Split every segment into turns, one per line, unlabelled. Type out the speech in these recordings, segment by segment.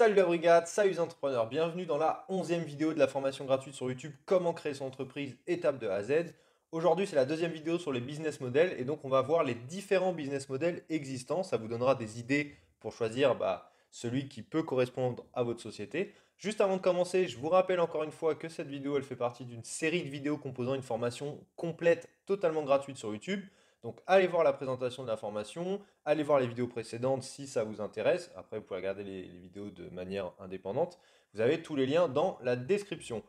Salut la brigade, salut les entrepreneurs, bienvenue dans la 11e vidéo de la formation gratuite sur YouTube Comment créer son entreprise étape de A à Z. Aujourd'hui c'est la deuxième vidéo sur les business models et donc on va voir les différents business models existants. Ça vous donnera des idées pour choisir celui qui peut correspondre à votre société. Juste avant de commencer, je vous rappelle encore une fois que cette vidéo elle fait partie d'une série de vidéos composant une formation complète totalement gratuite sur YouTube. Donc allez voir la présentation de la formation, allez voir les vidéos précédentes si ça vous intéresse. Après, vous pouvez regarder les vidéos de manière indépendante. Vous avez tous les liens dans la description.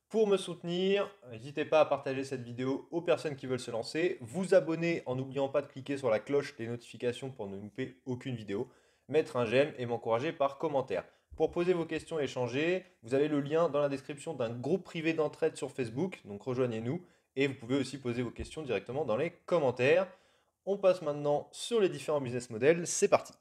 Pour me soutenir, n'hésitez pas à partager cette vidéo aux personnes qui veulent se lancer, vous abonner en n'oubliant pas de cliquer sur la cloche des notifications pour ne louper aucune vidéo, mettre un j'aime et m'encourager par commentaire. Pour poser vos questions et échanger, vous avez le lien dans la description d'un groupe privé d'entraide sur Facebook, donc rejoignez-nous. Et vous pouvez aussi poser vos questions directement dans les commentaires. On passe maintenant sur les différents business models. C'est parti.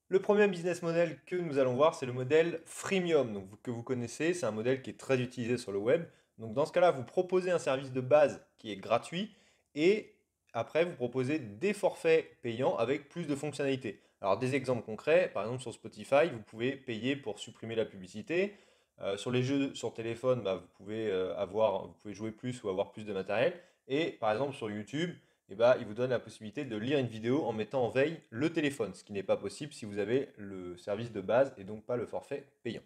Le premier business model que nous allons voir, c'est le modèle freemium, donc, que vous connaissez. C'est un modèle qui est très utilisé sur le web. Donc dans ce cas-là, vous proposez un service de base qui est gratuit et après vous proposez des forfaits payants avec plus de fonctionnalités. Alors des exemples concrets, par exemple sur Spotify, vous pouvez payer pour supprimer la publicité. Sur les jeux sur téléphone, vous pouvez jouer plus ou avoir plus de matériel. Et par exemple sur YouTube, il vous donne la possibilité de lire une vidéo en mettant en veille le téléphone, ce qui n'est pas possible si vous avez le service de base et donc pas le forfait payant.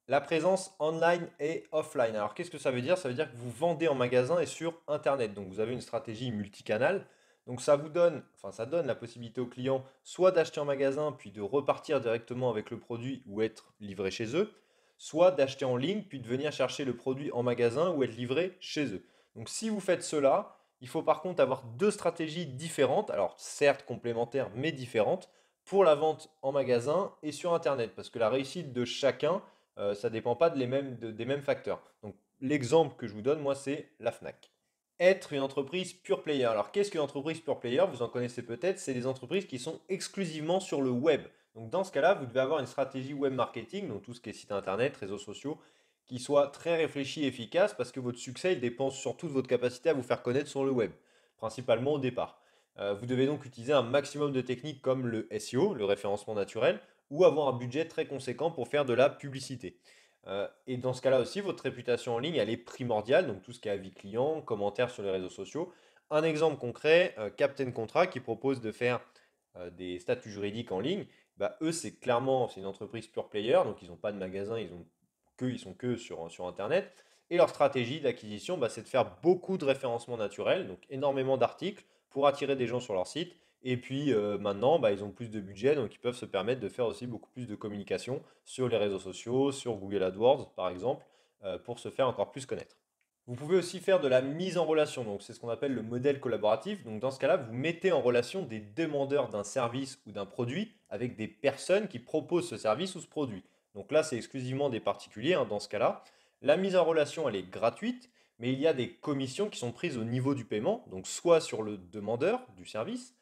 La présence online et offline. Alors qu'est-ce que ça veut dire? Ça veut dire que vous vendez en magasin et sur Internet. Donc vous avez une stratégie multicanal. Donc ça donne la possibilité aux clients soit d'acheter en magasin puis de repartir directement avec le produit ou être livré chez eux, soit d'acheter en ligne puis de venir chercher le produit en magasin ou être livré chez eux. Donc si vous faites cela, il faut par contre avoir deux stratégies différentes, alors certes complémentaires mais différentes, pour la vente en magasin et sur Internet. Parce que la réussite de chacun, ça ne dépend pas des mêmes facteurs. Donc l'exemple que je vous donne, moi, c'est la FNAC. Être une entreprise pure player. Alors qu'est-ce qu'une entreprise pure player? Vous en connaissez peut-être, c'est des entreprises qui sont exclusivement sur le web. Donc dans ce cas-là, vous devez avoir une stratégie web marketing, donc tout ce qui est site internet, réseaux sociaux, qui soit très réfléchi et efficace parce que votre succès il dépend surtout de votre capacité à vous faire connaître sur le web, principalement au départ. Vous devez donc utiliser un maximum de techniques comme le SEO, le référencement naturel, ou avoir un budget très conséquent pour faire de la publicité. Et dans ce cas-là aussi, votre réputation en ligne, elle est primordiale, donc tout ce qui est avis client, commentaires sur les réseaux sociaux. Un exemple concret, Captain Contrat qui propose de faire des statuts juridiques en ligne, eux c'est une entreprise pure player, donc ils n'ont pas de magasin, ils sont que sur Internet. Et leur stratégie d'acquisition, c'est de faire beaucoup de référencement naturel, donc énormément d'articles pour attirer des gens sur leur site. Et puis maintenant, ils ont plus de budget, donc ils peuvent se permettre de faire aussi beaucoup plus de communication sur les réseaux sociaux, sur Google AdWords par exemple, pour se faire encore plus connaître. Vous pouvez aussi faire de la mise en relation, donc c'est ce qu'on appelle le modèle collaboratif. Donc dans ce cas-là, vous mettez en relation des demandeurs d'un service ou d'un produit avec des personnes qui proposent ce service ou ce produit. Donc là, c'est exclusivement des particuliers dans ce cas-là. La mise en relation, elle est gratuite, mais il y a des commissions qui sont prises au niveau du paiement, donc soit sur le demandeur du service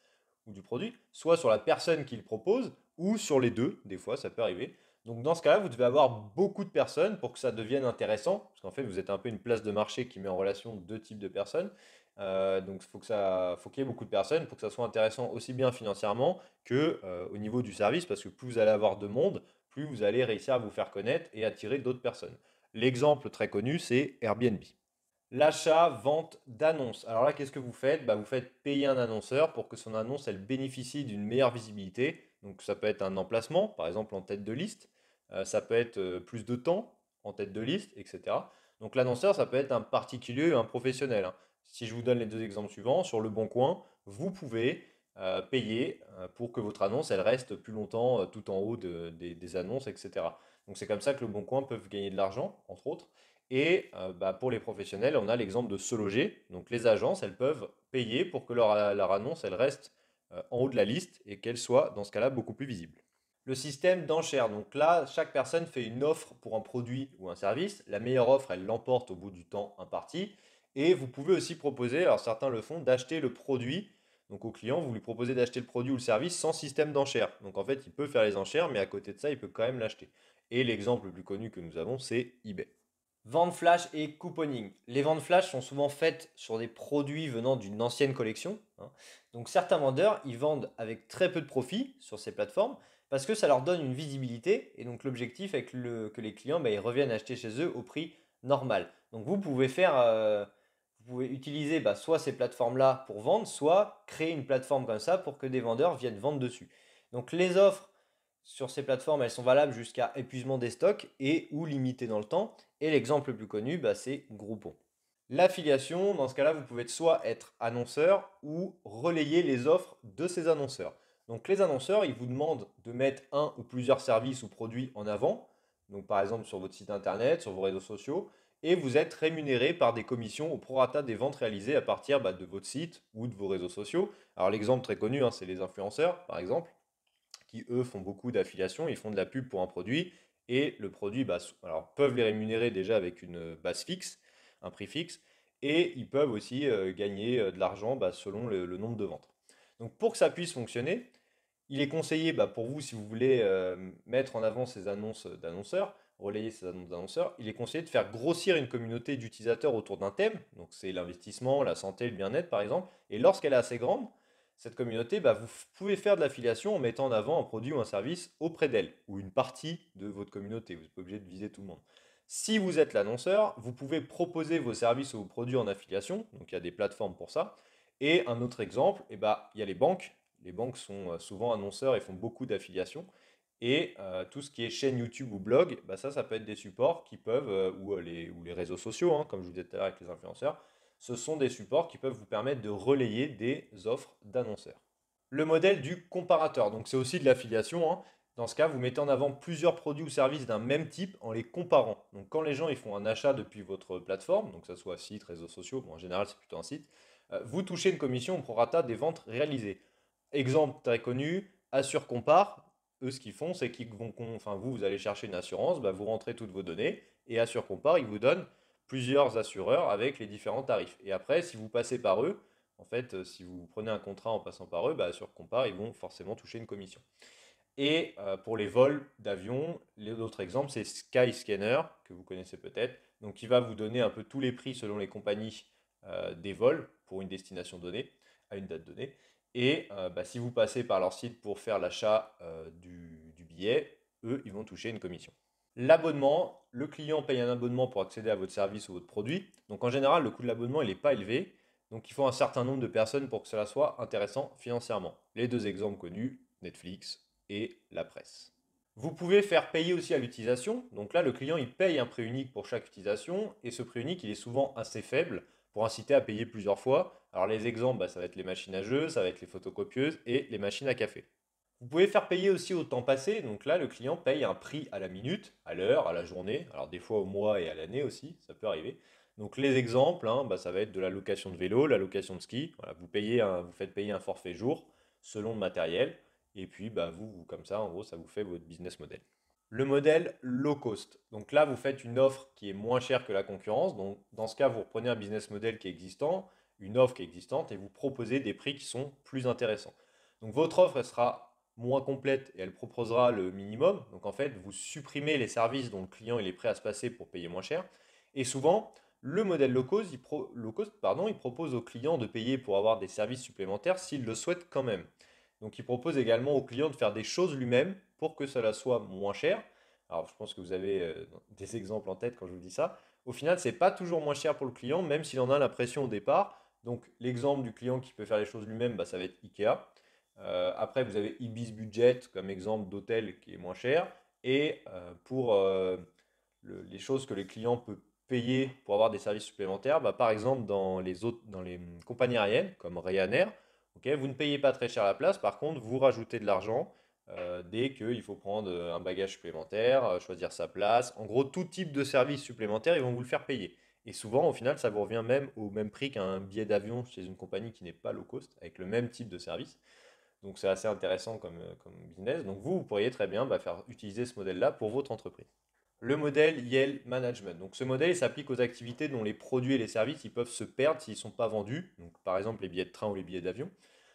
ou du produit, soit sur la personne qui le propose, ou sur les deux, des fois ça peut arriver. Donc dans ce cas-là, vous devez avoir beaucoup de personnes pour que ça devienne intéressant, parce qu'en fait vous êtes un peu une place de marché qui met en relation deux types de personnes. Donc faut qu'il y ait beaucoup de personnes pour que ça soit intéressant aussi bien financièrement que au niveau du service, parce que plus vous allez avoir de monde, plus vous allez réussir à vous faire connaître et attirer d'autres personnes. L'exemple très connu, c'est Airbnb. L'achat, vente d'annonces. Alors là, qu'est-ce que vous faites? Vous faites payer un annonceur pour que son annonce, elle bénéficie d'une meilleure visibilité. Donc ça peut être un emplacement, par exemple en tête de liste. Ça peut être plus de temps en tête de liste, etc. Donc l'annonceur, ça peut être un particulier ou un professionnel, hein. Si je vous donne les deux exemples suivants, sur Le Bon Coin, vous pouvez payer pour que votre annonce, elle reste plus longtemps tout en haut des annonces, etc. Donc c'est comme ça que Le Bon Coin peuvent gagner de l'argent, entre autres. Et pour les professionnels, on a l'exemple de Se Loger. Donc les agences, elles peuvent payer pour que leur annonce, elle reste en haut de la liste et qu'elle soit, dans ce cas-là, beaucoup plus visible. Le système d'enchères. Donc là, chaque personne fait une offre pour un produit ou un service. La meilleure offre, elle l'emporte au bout du temps imparti. Et vous pouvez aussi proposer, alors certains le font, d'acheter le produit. Donc au client, vous lui proposez d'acheter le produit ou le service sans système d'enchères. Donc en fait, il peut faire les enchères, mais à côté de ça, il peut quand même l'acheter. Et l'exemple le plus connu que nous avons, c'est eBay. Vente flash et couponing. Les ventes flash sont souvent faites sur des produits venant d'une ancienne collection, hein. Donc certains vendeurs, ils vendent avec très peu de profit sur ces plateformes parce que ça leur donne une visibilité. Et donc l'objectif est que les clients, bah, ils reviennent acheter chez eux au prix normal. Donc vous pouvez utiliser bah, soit ces plateformes-là pour vendre, soit créer une plateforme comme ça pour que des vendeurs viennent vendre dessus. Donc les offres sur ces plateformes, elles sont valables jusqu'à épuisement des stocks et ou limitées dans le temps. Et l'exemple le plus connu, bah, c'est Groupon. L'affiliation, dans ce cas-là, vous pouvez soit être annonceur ou relayer les offres de ces annonceurs. Donc les annonceurs, ils vous demandent de mettre un ou plusieurs services ou produits en avant, donc par exemple sur votre site internet, sur vos réseaux sociaux, et vous êtes rémunéré par des commissions au prorata des ventes réalisées à partir bah, de votre site ou de vos réseaux sociaux. Alors l'exemple très connu, hein, c'est les influenceurs, par exemple, qui eux font beaucoup d'affiliations, ils font de la pub pour un produit, et le produit, bah, alors, peuvent les rémunérer déjà avec une base fixe, un prix fixe, et ils peuvent aussi gagner de l'argent bah, selon le nombre de ventes. Donc pour que ça puisse fonctionner, il est conseillé bah, pour vous, si vous voulez mettre en avant ces annonces d'annonceurs, relayer ces annonces d'annonceurs, il est conseillé de faire grossir une communauté d'utilisateurs autour d'un thème. Donc c'est l'investissement, la santé, le bien-être par exemple. Et lorsqu'elle est assez grande, cette communauté, bah, vous pouvez faire de l'affiliation en mettant en avant un produit ou un service auprès d'elle, ou une partie de votre communauté. Vous n'êtes pas obligé de viser tout le monde. Si vous êtes l'annonceur, vous pouvez proposer vos services ou vos produits en affiliation. Donc il y a des plateformes pour ça. Et un autre exemple, eh ben, il y a les banques. Les banques sont souvent annonceurs et font beaucoup d'affiliations. Et tout ce qui est chaîne YouTube ou blog, bah ça peut être des supports qui peuvent, ou les réseaux sociaux, hein, comme je vous disais tout à l'heure avec les influenceurs, ce sont des supports qui peuvent vous permettre de relayer des offres d'annonceurs. Le modèle du comparateur, donc c'est aussi de l'affiliation, hein. Dans ce cas, vous mettez en avant plusieurs produits ou services d'un même type en les comparant. Donc quand les gens ils font un achat depuis votre plateforme, donc que ce soit site, réseaux sociaux, bon, en général c'est plutôt un site, vous touchez une commission au prorata des ventes réalisées. Exemple très connu, Assure Compare, eux ce qu'ils font c'est qu'ils vont, enfin vous allez chercher une assurance, bah, vous rentrez toutes vos données et Assure Compare ils vous donnent plusieurs assureurs avec les différents tarifs. Et après si vous passez par eux, en fait, si vous prenez un contrat en passant par eux, bah, sur Compare, ils vont forcément toucher une commission. Et pour les vols d'avion, l'autre exemple, c'est Skyscanner, que vous connaissez peut-être. Donc, qui va vous donner un peu tous les prix selon les compagnies des vols pour une destination donnée, à une date donnée. Et bah, si vous passez par leur site pour faire l'achat du billet, eux, ils vont toucher une commission. L'abonnement, le client paye un abonnement pour accéder à votre service ou votre produit. Donc en général, le coût de l'abonnement, il n'est pas élevé. Donc il faut un certain nombre de personnes pour que cela soit intéressant financièrement. Les deux exemples connus, Netflix et la presse. Vous pouvez faire payer aussi à l'utilisation. Donc là, le client, il paye un prix unique pour chaque utilisation. Et ce prix unique, il est souvent assez faible pour inciter à payer plusieurs fois. Alors les exemples, bah, ça va être les machines à jeux, ça va être les photocopieuses et les machines à café. Vous pouvez faire payer aussi au temps passé. Donc là, le client paye un prix à la minute, à l'heure, à la journée. Alors des fois au mois et à l'année aussi, ça peut arriver. Donc les exemples, hein, bah, ça va être de la location de vélo, la location de ski. Voilà, vous faites payer un forfait jour selon le matériel. Et puis bah, comme ça, en gros, ça vous fait votre business model. Le modèle low cost. Donc là, vous faites une offre qui est moins chère que la concurrence. Donc dans ce cas, vous reprenez un business model qui est existant, une offre qui est existante, et vous proposez des prix qui sont plus intéressants. Donc votre offre, elle sera moins complète et elle proposera le minimum. Donc en fait, vous supprimez les services dont le client il est prêt à se passer pour payer moins cher. Et souvent, le modèle low cost, pardon, il propose au client de payer pour avoir des services supplémentaires s'il le souhaite quand même. Donc il propose également au client de faire des choses lui-même pour que cela soit moins cher. Alors je pense que vous avez des exemples en tête quand je vous dis ça. Au final, c'est pas toujours moins cher pour le client, même s'il en a l'impression au départ. Donc l'exemple du client qui peut faire les choses lui-même, bah, ça va être Ikea. Après, vous avez Ibis Budget comme exemple d'hôtel qui est moins cher. Et pour les choses que les clients peuvent payer pour avoir des services supplémentaires, bah, par exemple dans les compagnies aériennes comme Ryanair, ok, vous ne payez pas très cher la place, par contre vous rajoutez de l'argent dès qu'il faut prendre un bagage supplémentaire, choisir sa place. En gros, tout type de service supplémentaire, ils vont vous le faire payer. Et souvent, au final, ça vous revient même au même prix qu'un billet d'avion chez une compagnie qui n'est pas low cost, avec le même type de service. Donc c'est assez intéressant comme business. Donc vous pourriez très bien bah, faire utiliser ce modèle-là pour votre entreprise. Le modèle Yield Management. Donc ce modèle il s'applique aux activités dont les produits et les services ils peuvent se perdre s'ils ne sont pas vendus. Donc par exemple les billets de train ou les billets d'avion.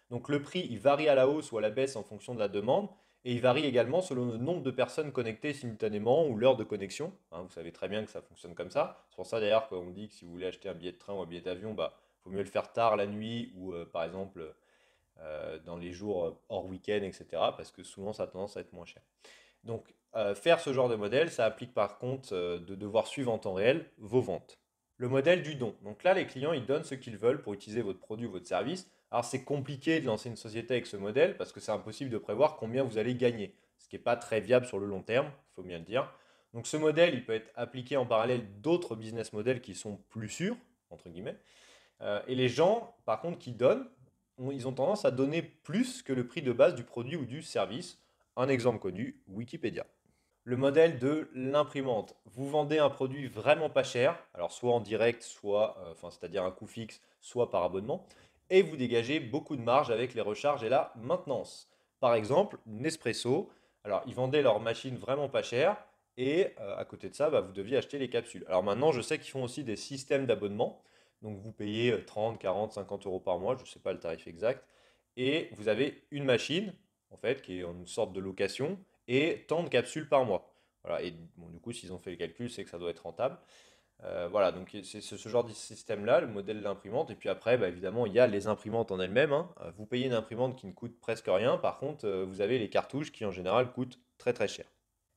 Donc le prix il varie à la hausse ou à la baisse en fonction de la demande. Et il varie également selon le nombre de personnes connectées simultanément ou l'heure de connexion. Hein, vous savez très bien que ça fonctionne comme ça. C'est pour ça d'ailleurs qu'on dit que si vous voulez acheter un billet de train ou un billet d'avion, bah, faut mieux le faire tard la nuit ou par exemple dans les jours hors week-end, etc. Parce que souvent ça a tendance à être moins cher. Donc faire ce genre de modèle, ça implique par contre de devoir suivre en temps réel vos ventes. Le modèle du don. Donc là, les clients, ils donnent ce qu'ils veulent pour utiliser votre produit ou votre service. Alors c'est compliqué de lancer une société avec ce modèle parce que c'est impossible de prévoir combien vous allez gagner, ce qui n'est pas très viable sur le long terme, il faut bien le dire. Donc ce modèle, il peut être appliqué en parallèle d'autres business models qui sont plus sûrs, entre guillemets. Et les gens, par contre, qui donnent, ils ont tendance à donner plus que le prix de base du produit ou du service. Un exemple connu, Wikipédia. Le modèle de l'imprimante. Vous vendez un produit vraiment pas cher, alors soit en direct, soit, c'est-à-dire un coût fixe, soit par abonnement, et vous dégagez beaucoup de marge avec les recharges et la maintenance. Par exemple, Nespresso, alors ils vendaient leur machine vraiment pas chère, et à côté de ça, bah, vous deviez acheter les capsules. Alors maintenant, je sais qu'ils font aussi des systèmes d'abonnement, donc vous payez 30, 40, 50 euros par mois, je ne sais pas le tarif exact, et vous avez une machine, en fait, qui est en une sorte de location, et tant de capsules par mois. Voilà, et bon, du coup, s'ils ont fait le calcul, c'est que ça doit être rentable. Voilà, donc c'est ce genre de système-là, le modèle d'imprimante. Et puis après, bah, évidemment, il y a les imprimantes en elles-mêmes, hein. Vous payez une imprimante qui ne coûte presque rien. Par contre, vous avez les cartouches qui, en général, coûtent très très cher.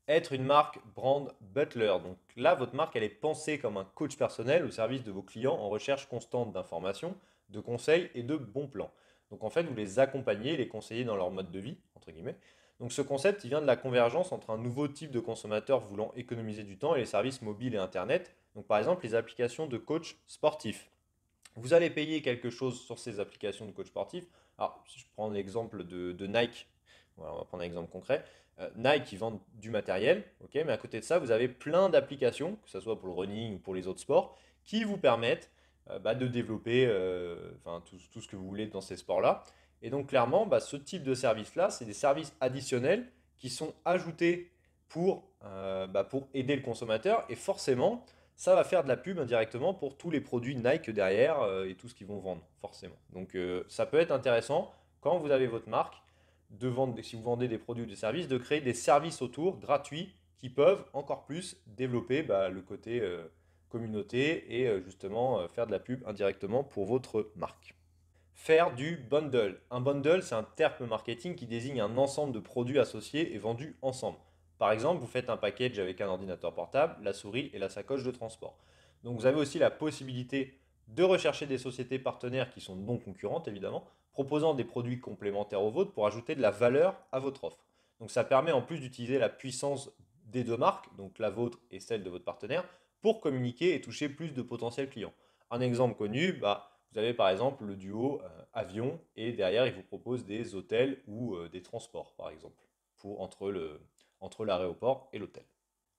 Être une marque brand butler. Donc là, votre marque, elle est pensée comme un coach personnel au service de vos clients en recherche constante d'informations, de conseils et de bons plans. Donc en fait, vous les accompagnez, les conseillez dans leur mode de vie, entre guillemets. Donc ce concept, il vient de la convergence entre un nouveau type de consommateur voulant économiser du temps et les services mobiles et Internet. Donc par exemple, les applications de coach sportif. Vous allez payer quelque chose sur ces applications de coach sportif. Alors, si je prends l'exemple de Nike, voilà, on va prendre un exemple concret. Nike, ils vendent du matériel, ok, mais à côté de ça, vous avez plein d'applications, que ce soit pour le running ou pour les autres sports, qui vous permettent bah, de développer tout ce que vous voulez dans ces sports-là. Et donc, clairement, bah, ce type de service-là, c'est des services additionnels qui sont ajoutés pour aider le consommateur. Et forcément, ça va faire de la pub indirectement pour tous les produits Nike derrière et tout ce qu'ils vont vendre, forcément. Donc ça peut être intéressant quand vous avez votre marque de vendre, si vous vendez des produits ou des services, de créer des services autour gratuits qui peuvent encore plus développer bah, le côté communauté et justement faire de la pub indirectement pour votre marque. Faire du bundle. Un bundle, c'est un terme marketing qui désigne un ensemble de produits associés et vendus ensemble. Par exemple, vous faites un package avec un ordinateur portable, la souris et la sacoche de transport. Donc vous avez aussi la possibilité de rechercher des sociétés partenaires qui sont non concurrentes évidemment, proposant des produits complémentaires aux vôtres pour ajouter de la valeur à votre offre. Donc ça permet en plus d'utiliser la puissance des deux marques, donc la vôtre et celle de votre partenaire, pour communiquer et toucher plus de potentiels clients. Un exemple connu, bah, vous avez par exemple le duo avion et derrière il vous propose des hôtels ou des transports par exemple entre l'aéroport et l'hôtel.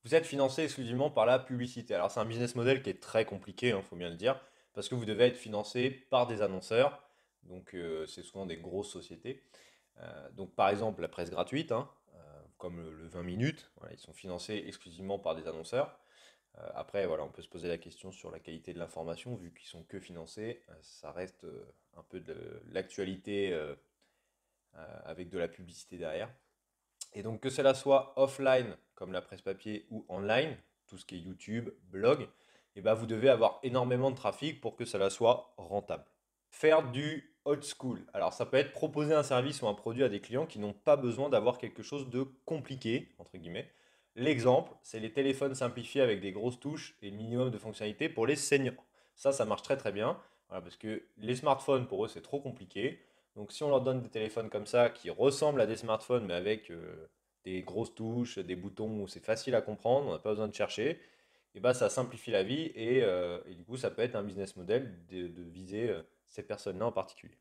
Vous êtes financé exclusivement par la publicité. Alors c'est un business model qui est très compliqué, il faut bien le dire, parce que vous devez être financé par des annonceurs, donc c'est souvent des grosses sociétés. Donc par exemple la presse gratuite, hein, comme le 20 minutes, voilà, ils sont financés exclusivement par des annonceurs. Après, voilà, on peut se poser la question sur la qualité de l'information, vu qu'ils sont que financés, ça reste un peu de l'actualité avec de la publicité derrière. Et donc que cela soit offline, comme la presse papier, ou online, tout ce qui est YouTube, blog, et ben vous devez avoir énormément de trafic pour que cela soit rentable. Faire du old school. Alors ça peut être proposer un service ou un produit à des clients qui n'ont pas besoin d'avoir quelque chose de compliqué, entre guillemets. L'exemple, c'est les téléphones simplifiés avec des grosses touches et le minimum de fonctionnalités pour les seniors. Ça marche très très bien, voilà, parce que les smartphones, pour eux, c'est trop compliqué. Donc si on leur donne des téléphones comme ça, qui ressemblent à des smartphones, mais avec des grosses touches, des boutons où c'est facile à comprendre, on n'a pas besoin de chercher, et bah, ça simplifie la vie et du coup ça peut être un business model de viser ces personnes-là en particulier.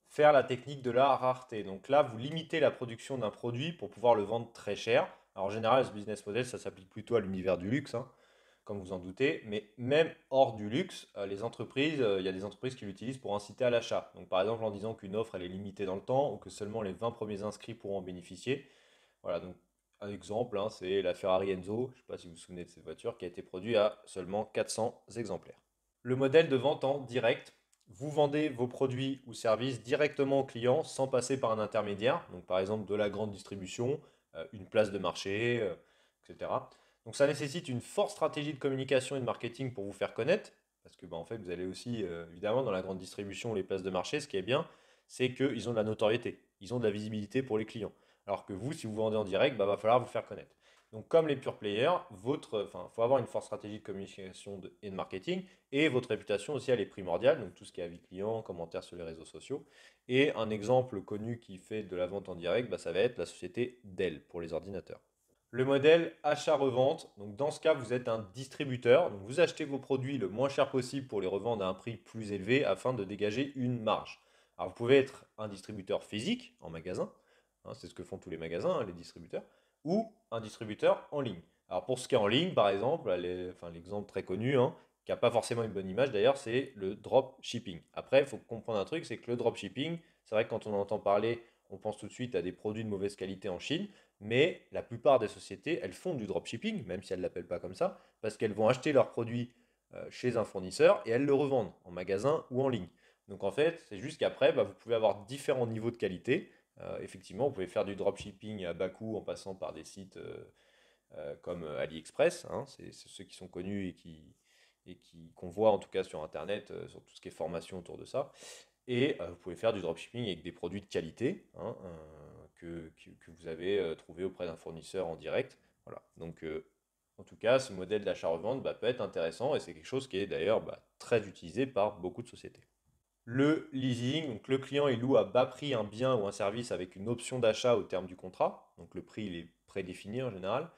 Faire la technique de la rareté. Donc là, vous limitez la production d'un produit pour pouvoir le vendre très cher. Alors en général, ce business model, ça s'applique plutôt à l'univers du luxe, hein, comme vous en doutez. Mais même hors du luxe, il y a des entreprises qui l'utilisent pour inciter à l'achat. Donc par exemple en disant qu'une offre, elle est limitée dans le temps ou que seulement les 20 premiers inscrits pourront en bénéficier. Voilà, donc un exemple, hein, c'est la Ferrari Enzo, je ne sais pas si vous vous souvenez de cette voiture, qui a été produite à seulement 400 exemplaires. Le modèle de vente en direct, vous vendez vos produits ou services directement aux clients sans passer par un intermédiaire, donc par exemple de la grande distribution, une place de marché, etc. Donc ça nécessite une forte stratégie de communication et de marketing pour vous faire connaître, parce que bah, en fait, vous allez aussi, évidemment, dans la grande distribution, les places de marché, ce qui est bien, c'est qu'ils ont de la notoriété, ils ont de la visibilité pour les clients. Alors que vous, si vous vendez en direct, bah, va falloir vous faire connaître. Donc, comme les pure players, faut avoir une forte stratégie de communication et de marketing, et votre réputation aussi, elle est primordiale. Donc, tout ce qui est avis client, commentaires sur les réseaux sociaux. Et un exemple connu qui fait de la vente en direct, bah, ça va être la société Dell pour les ordinateurs. Le modèle achat-revente, donc dans ce cas, vous êtes un distributeur, donc vous achetez vos produits le moins cher possible pour les revendre à un prix plus élevé afin de dégager une marge. Alors vous pouvez être un distributeur physique en magasin, hein, c'est ce que font tous les magasins, hein, les distributeurs, ou un distributeur en ligne. Alors pour ce qui est en ligne, par exemple, l'exemple très connu, hein, qui n'a pas forcément une bonne image d'ailleurs, c'est le drop shipping. Après, il faut comprendre un truc, c'est que le drop shipping, c'est vrai que quand on en entend parler, on pense tout de suite à des produits de mauvaise qualité en Chine, mais la plupart des sociétés, elles font du dropshipping, même si elles ne l'appellent pas comme ça, parce qu'elles vont acheter leurs produits chez un fournisseur et elles le revendent en magasin ou en ligne. Donc en fait, c'est juste qu'après, bah, vous pouvez avoir différents niveaux de qualité. Effectivement, vous pouvez faire du dropshipping à bas coût en passant par des sites comme AliExpress, hein, c'est ceux qui sont connus qu'on voit en tout cas sur Internet, sur tout ce qui est formation autour de ça. Et vous pouvez faire du dropshipping avec des produits de qualité, hein, que vous avez trouvé auprès d'un fournisseur en direct. Voilà. Donc, en tout cas, ce modèle d'achat-revente bah, peut être intéressant et c'est quelque chose qui est d'ailleurs bah, très utilisé par beaucoup de sociétés. Le leasing, donc le client il loue à bas prix un bien ou un service avec une option d'achat au terme du contrat. Donc le prix il est prédéfini en général.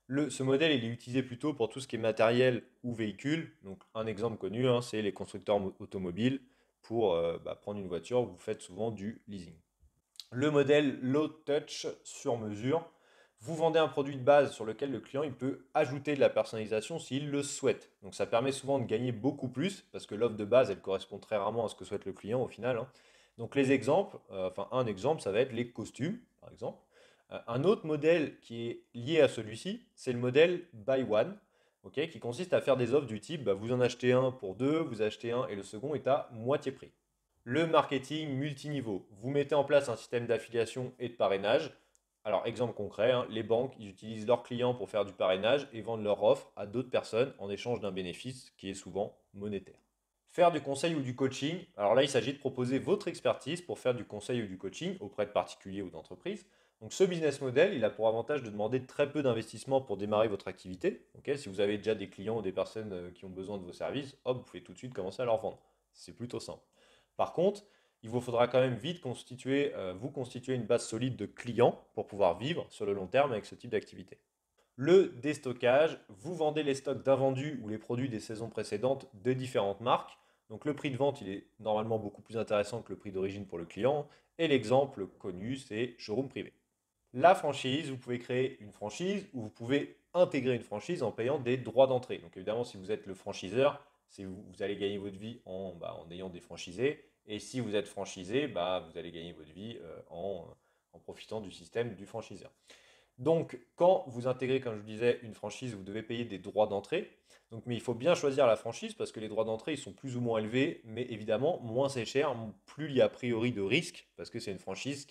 Ce modèle il est utilisé plutôt pour tout ce qui est matériel ou véhicule. Donc un exemple connu, hein, c'est les constructeurs automobiles. Pour bah, prendre une voiture, vous faites souvent du leasing. Le modèle low touch sur mesure. Vous vendez un produit de base sur lequel le client il peut ajouter de la personnalisation s'il le souhaite. Donc ça permet souvent de gagner beaucoup plus parce que l'offre de base elle correspond très rarement à ce que souhaite le client au final, hein. Donc les exemples, un exemple ça va être les costumes par exemple. Un autre modèle qui est lié à celui-ci, c'est le modèle buy one, ok, qui consiste à faire des offres du type bah, vous en achetez un pour deux, vous achetez un et le second est à moitié prix. Le marketing multiniveau. Vous mettez en place un système d'affiliation et de parrainage. Alors, exemple concret, hein, les banques, ils utilisent leurs clients pour faire du parrainage et vendent leur offre à d'autres personnes en échange d'un bénéfice qui est souvent monétaire. Faire du conseil ou du coaching. Alors là, il s'agit de proposer votre expertise pour faire du conseil ou du coaching auprès de particuliers ou d'entreprises. Donc ce business model, il a pour avantage de demander très peu d'investissement pour démarrer votre activité. Ok, si vous avez déjà des clients ou des personnes qui ont besoin de vos services, hop, vous pouvez tout de suite commencer à leur vendre. C'est plutôt simple. Par contre, il vous faudra quand même vite vous constituer une base solide de clients pour pouvoir vivre sur le long terme avec ce type d'activité. Le déstockage, vous vendez les stocks d'invendus ou les produits des saisons précédentes de différentes marques. Donc le prix de vente, il est normalement beaucoup plus intéressant que le prix d'origine pour le client. Et l'exemple connu, c'est showroom privé. La franchise, vous pouvez créer une franchise ou vous pouvez intégrer une franchise en payant des droits d'entrée. Donc évidemment, si vous êtes le franchiseur, vous allez gagner votre vie en ayant des franchisés. Et si vous êtes franchisé, bah, vous allez gagner votre vie en profitant du système du franchiseur. Donc, quand vous intégrez, comme je vous disais, une franchise, vous devez payer des droits d'entrée. Donc, mais il faut bien choisir la franchise parce que les droits d'entrée, ils sont plus ou moins élevés, mais évidemment, moins c'est cher, plus il y a a priori de risques parce que c'est une franchise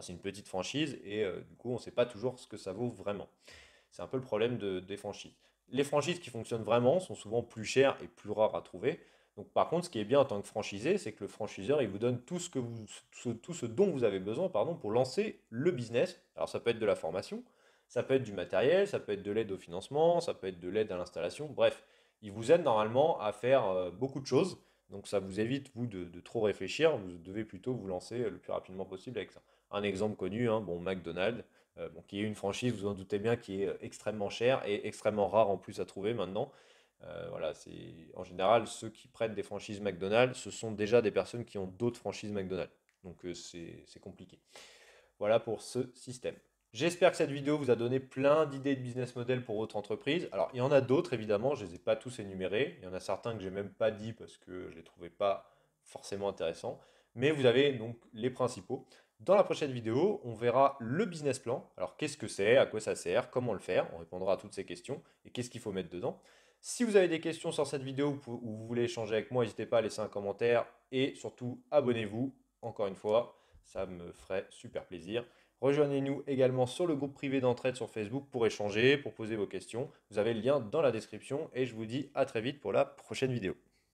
c'est une petite franchise et du coup, on ne sait pas toujours ce que ça vaut vraiment. C'est un peu le problème des franchises. Les franchises qui fonctionnent vraiment sont souvent plus chères et plus rares à trouver. Donc, par contre, ce qui est bien en tant que franchisé, c'est que le franchiseur, il vous donne tout ce dont vous avez besoin, pardon, pour lancer le business. Alors, ça peut être de la formation, ça peut être du matériel, ça peut être de l'aide au financement, ça peut être de l'aide à l'installation. Bref, il vous aide normalement à faire beaucoup de choses. Donc, ça vous évite, vous, de trop réfléchir. Vous devez plutôt vous lancer le plus rapidement possible avec ça. Un exemple connu, hein, bon, McDonald's, qui est une franchise, vous en doutez bien, qui est extrêmement chère et extrêmement rare en plus à trouver maintenant. Voilà, c'est en général ceux qui prennent des franchises McDonald's, ce sont déjà des personnes qui ont d'autres franchises McDonald's. Donc c'est compliqué. Voilà pour ce système. J'espère que cette vidéo vous a donné plein d'idées de business model pour votre entreprise. Alors, il y en a d'autres, évidemment, je ne les ai pas tous énumérés. Il y en a certains que j'ai même pas dit parce que je ne les trouvais pas forcément intéressants. Mais vous avez donc les principaux. Dans la prochaine vidéo, on verra le business plan. Alors, qu'est-ce que c'est, à quoi ça sert, comment le faire. On répondra à toutes ces questions et qu'est-ce qu'il faut mettre dedans. Si vous avez des questions sur cette vidéo ou vous voulez échanger avec moi, n'hésitez pas à laisser un commentaire et surtout abonnez-vous. Encore une fois, ça me ferait super plaisir. Rejoignez-nous également sur le groupe privé d'entraide sur Facebook pour échanger, pour poser vos questions. Vous avez le lien dans la description et je vous dis à très vite pour la prochaine vidéo.